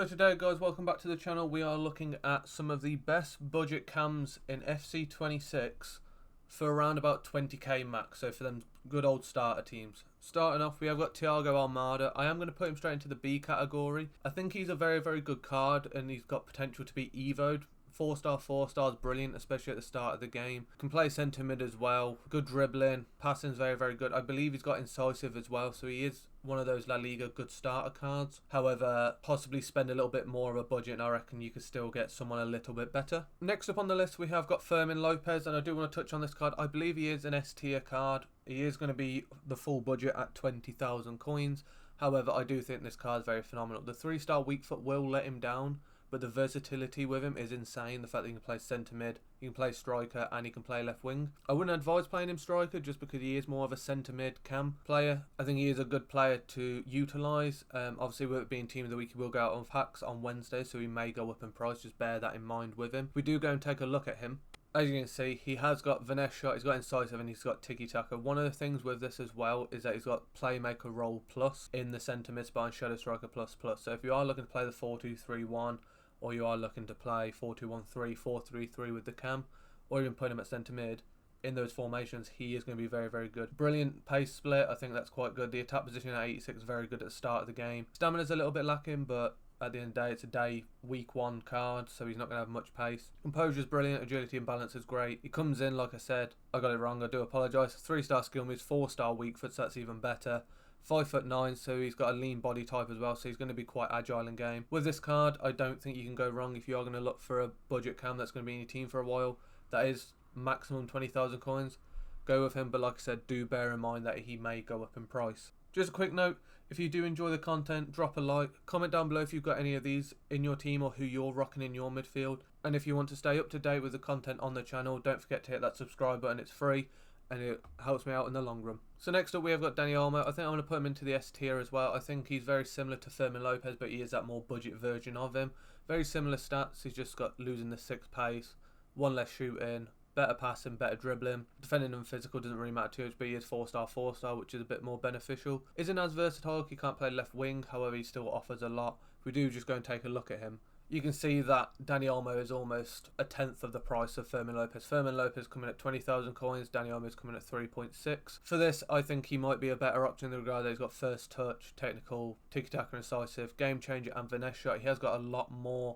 So today guys, welcome back to the channel. We are looking at some of the best budget cams in FC26 for around about 20k max, so for them good old starter teams. Starting off, we have got Thiago Almada. I am going to put him straight into the B category. I think he's a very good card and he's got potential to be evoed. 4-star, 4-star is brilliant, especially at the start of the game. Can play centre mid as well. Good dribbling. Passing's very good. I believe he's got incisive as well, so he is one of those La Liga good starter cards. However, possibly spend a little bit more of a budget and I reckon you could still get someone a little bit better. Next up on the list we have got Fermin Lopez, and I do want to touch on this card. I believe he is an S tier card. He is going to be the full budget at 20,000 coins. However, I do think this card is very phenomenal. The 3-star weak foot will let him down, but the versatility with him is insane. The fact that he can play centre mid, he can play striker, and he can play left wing. I wouldn't advise playing him striker just because he is more of a centre mid cam player. I think he is a good player to utilise. Obviously with it being team of the week, he will go out on packs on Wednesday, so he may go up in price. Just bear that in mind with him. We do go and take a look at him. As you can see, he has got finesse shot, he's got incisive, and he's got tiki-taka. One of the things with this as well is that he's got playmaker role plus in the centre mid spot and shadow striker plus. So if you are looking to play the 4-2-3-1, or you are looking to play 4-2-1-3, 4-3-3 with the cam, or even put him at centre mid, in those formations, he is going to be very good. Brilliant pace split, I think that's quite good. The attack position at 86 is very good at the start of the game. Stamina's a little bit lacking, but at the end of the day, it's a week 1 card, so he's not going to have much pace. Composure's brilliant, agility and balance is great. He comes in, like I said, I got it wrong, I do apologise. 3-star skill moves, 4-star weak foot, so that's even better. 5'9", so he's got a lean body type as well, so he's going to be quite agile in game. With this card, I don't think you can go wrong if you are going to look for a budget cam that's going to be in your team for a while. That is maximum 20,000 coins. Go with him, but like I said, do bear in mind that he may go up in price. Just a quick note, if you do enjoy the content, drop a like, comment down below if you've got any of these in your team or who you're rocking in your midfield. And if you want to stay up to date with the content on the channel, don't forget to hit that subscribe button, it's free and it helps me out in the long run. So next up we have got Dani Olmo. I think I'm going to put him into the S tier as well. I think he's very similar to Fermin Lopez, but he is that more budget version of him. Very similar stats, he's just got losing the 6 pace, 1 less shooting, better passing, better dribbling. Defending and physical doesn't really matter too much, but he is 4-star, 4-star, which is a bit more beneficial. Isn't as versatile, he can't play left wing, however he still offers a lot. If we do just go and take a look at him, you can see that Dani Olmo is almost a tenth of the price of Fermin Lopez. Fermin Lopez coming at 20,000 coins, Dani Olmo is coming at 3.6. For this, I think he might be a better option in the regard that he's got first touch, technical, tiki-taka incisive, game changer and finesse shot. He has got a lot more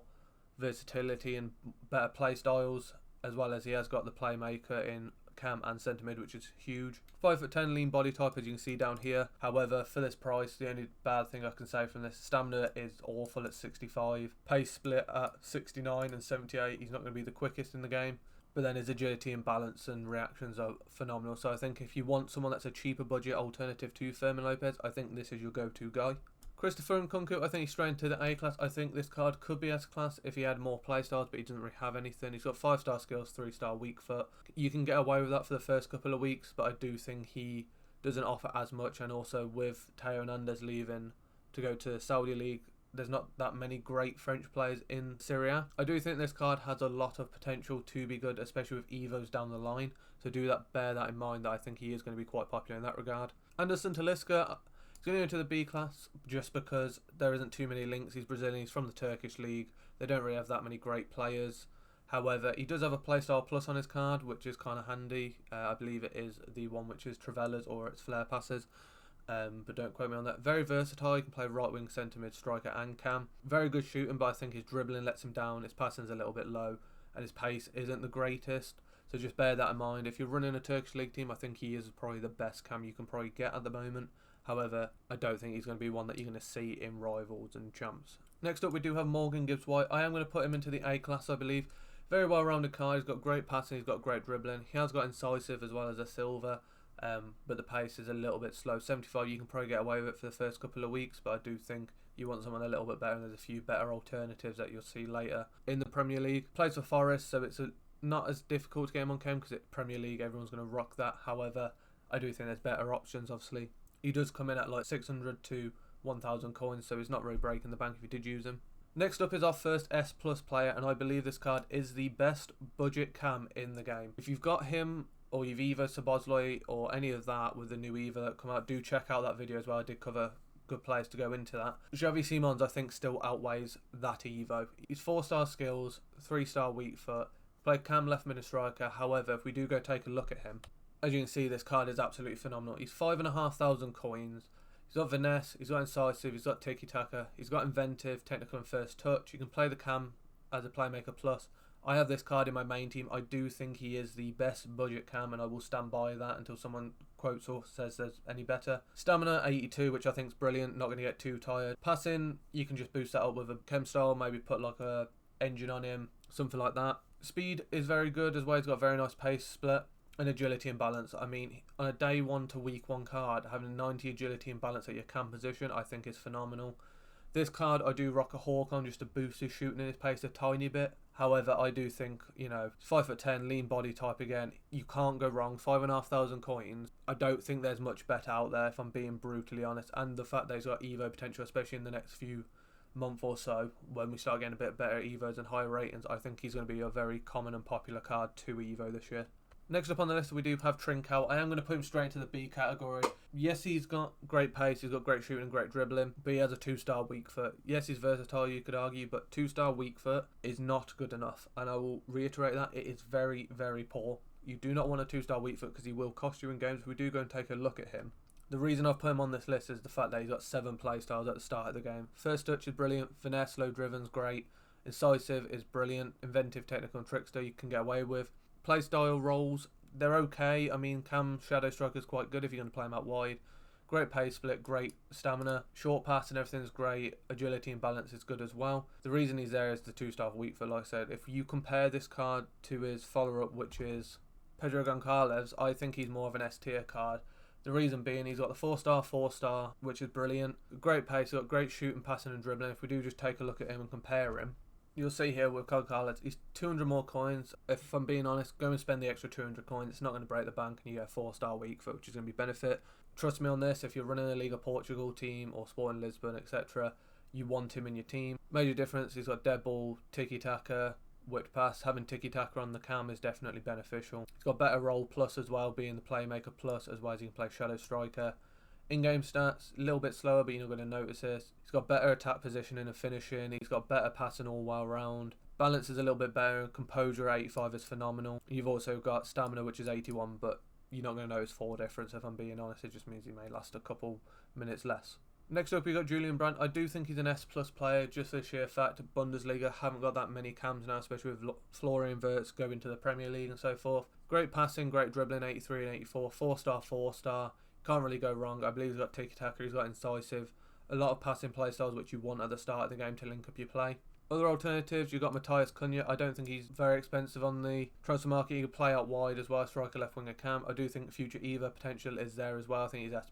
versatility and better play styles, as well as he has got the playmaker in cam and centre mid, which is huge. 5'10", lean body type, as you can see down here. However, for this price, the only bad thing I can say from this, stamina is awful at 65. Pace split at 69 and 78. He's not going to be the quickest in the game, but then his agility and balance and reactions are phenomenal. So I think if you want someone that's a cheaper budget alternative to Fermin Lopez, I think this is your go-to guy. Christopher Nkunku, I think he's straight into the A class. I think this card could be S class if he had more playstyles, but he doesn't really have anything. He's got 5-star skills, 3-star weak foot. You can get away with that for the first couple of weeks, but I do think he doesn't offer as much. And also with Theo Hernandez leaving to go to Saudi League, there's not that many great French players in Serie A. I do think this card has a lot of potential to be good, especially with Evos down the line. So bear that in mind, that I think he is going to be quite popular in that regard. Anderson Talisca, he's going to go into the B class just because there isn't too many links. He's Brazilian, he's from the Turkish league. They don't really have that many great players. However, he does have a playstyle plus on his card, which is kind of handy. I believe it is the one which is Trevella's or it's flare passes. But don't quote me on that. Very versatile, he can play right wing, centre mid, striker and cam. Very good shooting, but I think his dribbling lets him down. His passing's a little bit low and his pace isn't the greatest. So just bear that in mind. If you're running a Turkish league team, I think he is probably the best cam you can probably get at the moment. However, I don't think he's going to be one that you're going to see in Rivals and Champs. Next up, we do have Morgan Gibbs-White. I am going to put him into the A class, I believe. Very well-rounded card. He's got great passing. He's got great dribbling. He has got incisive as well as a silver, but the pace is a little bit slow. 75, you can probably get away with it for the first couple of weeks, but I do think you want someone a little bit better, and there's a few better alternatives that you'll see later in the Premier League. Plays for Forest, so it's not as difficult to get him on cam because it's Premier League. Everyone's going to rock that. However, I do think there's better options, obviously. He does come in at like 600 to 1,000 coins, so he's not really breaking the bank if you did use him. Next up is our first S plus player, and I believe this card is the best budget cam in the game. If you've got him, or you've Evo Szoboszlai or any of that with the new Evo that come out, do check out that video as well. I did cover good players to go into that. Xavi Simons, I think, still outweighs that Evo. He's 4-star skills, 3-star weak foot, played cam left mid striker. However, if we do go take a look at him, as you can see, this card is absolutely phenomenal. He's 5,500 coins. He's got finesse, he's got incisive, he's got tiki-taka, he's got inventive, technical and first touch. You can play the cam as a playmaker plus. I have this card in my main team. I do think he is the best budget cam, and I will stand by that until someone quotes or says there's any better. Stamina 82, which I think is brilliant, not going to get too tired. Passing, you can just boost that up with a chem style, maybe put like a engine on him, something like that. Speed is very good as well. He's got a very nice pace split. And agility and balance. I mean, on a day 1 to week 1 card, having 90 agility and balance at your cam position, I think is phenomenal. This card, I do rock a hawk on just to boost his shooting and his pace a tiny bit. However, I do think, you know, 5'10", lean body type again, you can't go wrong. 5,500 coins. I don't think there's much bet out there, if I'm being brutally honest. And the fact that he's got Evo potential, especially in the next few month or so, when we start getting a bit better Evos and higher ratings, I think he's going to be a very common and popular card to Evo this year. Next up on the list, we do have Trincao. I am going to put him straight into the B category. Yes, he's got great pace, he's got great shooting and great dribbling, but he has a 2-star weak foot. Yes, he's versatile, you could argue, but 2-star weak foot is not good enough. And I will reiterate that, it is very, very poor. You do not want a 2-star weak foot because he will cost you in games. If we do go and take a look at him, the reason I've put him on this list is the fact that he's got 7 play styles at the start of the game. First touch is brilliant, finesse, low driven's great, incisive is brilliant, inventive, technical and trickster you can get away with. Play style roles, they're okay. I mean, cam shadow striker is quite good if you're going to play him out wide. Great pace split, great stamina, short pass and everything's great. Agility and balance is good as well. The reason he's there is the 2-star weak foot, like I said. If you compare this card to his follow-up, which is Pedro Goncalves, I think he's more of an S tier card. The reason being, he's got the 4-star, 4-star, which is brilliant. Great pace, he's got great shooting, passing and dribbling. If we do just take a look at him and compare him, you'll see here with Goncalves, he's 200 more coins. If I'm being honest, go and spend the extra 200 coins. It's not going to break the bank and you get a 4-star weak foot, which is going to be benefit. Trust me on this, if you're running a League of Portugal team or Sporting Lisbon, etc., you want him in your team. Major difference, he's got dead ball, tiki-taka, whipped pass. Having tiki-taka on the cam is definitely beneficial. He's got better role plus as well, being the playmaker plus, as well as he can play shadow striker. In-game stats, a little bit slower, but you're not going to notice this. He's got better attack positioning and finishing. He's got better passing all while round. Balance is a little bit better. Composure 85 is phenomenal. You've also got stamina, which is 81, but you're not going to notice 4 difference, if I'm being honest. It just means he may last a couple minutes less. Next up, we got Julian Brandt. I do think he's an S+ player, just the sheer fact Bundesliga haven't got that many cams now, especially with Florian Wirtz going to the Premier League and so forth. Great passing, great dribbling, 83 and 84. 4-star, 4-star. Can't really go wrong. I believe he's got tiki-taka, he's got incisive. A lot of passing play styles which you want at the start of the game to link up your play. Other alternatives, you've got Matthias Cunha. I don't think he's very expensive on the transfer market. He could play out wide as well, striker, left winger, cam. I do think future Eva potential is there as well. I think he's S+.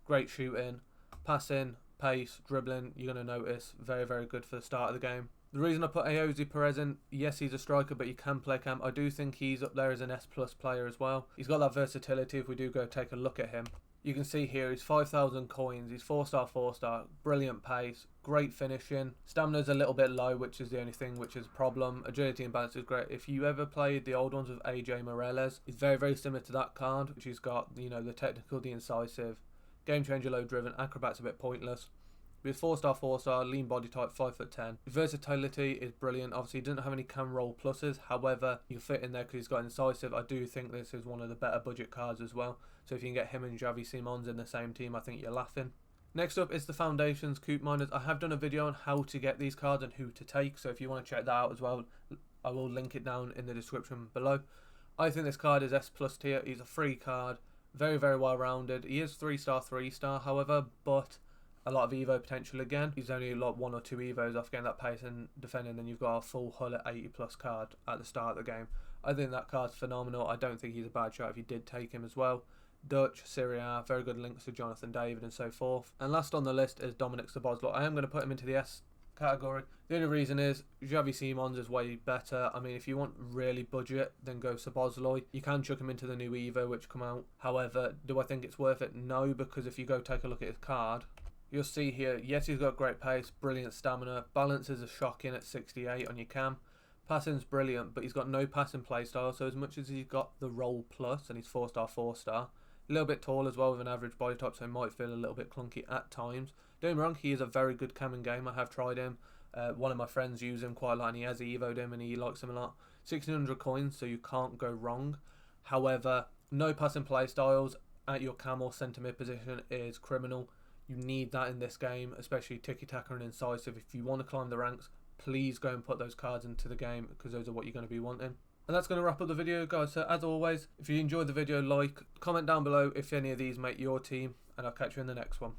Great shooting, passing, pace, dribbling, you're going to notice. Very, very good for the start of the game. The reason I put Ayoze Perez in, yes, he's a striker, but he can play cam. I do think he's up there as an S+ player as well. He's got that versatility if we do go take a look at him. You can see here he's 5,000 coins, he's 4-star, 4-star, brilliant pace, great finishing. Stamina's a little bit low, which is the only thing which is a problem. Agility and balance is great. If you ever played the old ones with AJ Morales, he's very, very similar to that card, which he's got, you know, the technical, the incisive, game changer, low driven, acrobat's a bit pointless. With 4-star, 4-star, lean body type, 5'10". Versatility is brilliant. Obviously, he doesn't have any cam roll pluses. However, you fit in there because he's got incisive. I do think this is one of the better budget cards as well. So if you can get him and Xavi Simons in the same team, I think you're laughing. Next up is the Foundations Coop Miners. I have done a video on how to get these cards and who to take. So if you want to check that out as well, I will link it down in the description below. I think this card is S+ tier. He's a free card. Very, very well rounded. He is 3-star, 3-star, however, but a lot of Evo potential again. He's only like 1 or 2 Evos off getting that pace and defending, then you've got a full hull at 80+ card at the start of the game. I think that card's phenomenal. I don't think he's a bad shot if you did take him as well. Dutch, Syria, very good links to Jonathan David and so forth. And last on the list is Dominic Szoboszlai. I am going to put him into the S category. The only reason is Xavi Simons is way better. I mean, if you want really budget, then go Szoboszlai. You can chuck him into the new Evo which come out. However, do I think it's worth it? No, because if you go take a look at his card, you'll see here, yes, he's got great pace, brilliant stamina, balances are shocking at 68 on your cam. Passing's brilliant, but he's got no passing play style, so as much as he's got the roll plus and he's 4-star, 4-star, A little bit tall as well with an average body type, so it might feel a little bit clunky at times. Don't get me wrong, he is a very good cam in game. I have tried him. One of my friends used him quite a lot and he has evoed him and he likes him a lot. 1600 coins, so you can't go wrong. However, no passing play styles at your cam or centre mid position is criminal. You need that in this game, especially tiki-taka and incisive. If you want to climb the ranks, please go and put those cards into the game because those are what you're going to be wanting. And that's going to wrap up the video, guys. So as always, if you enjoyed the video, like, comment down below if any of these make your team, and I'll catch you in the next one.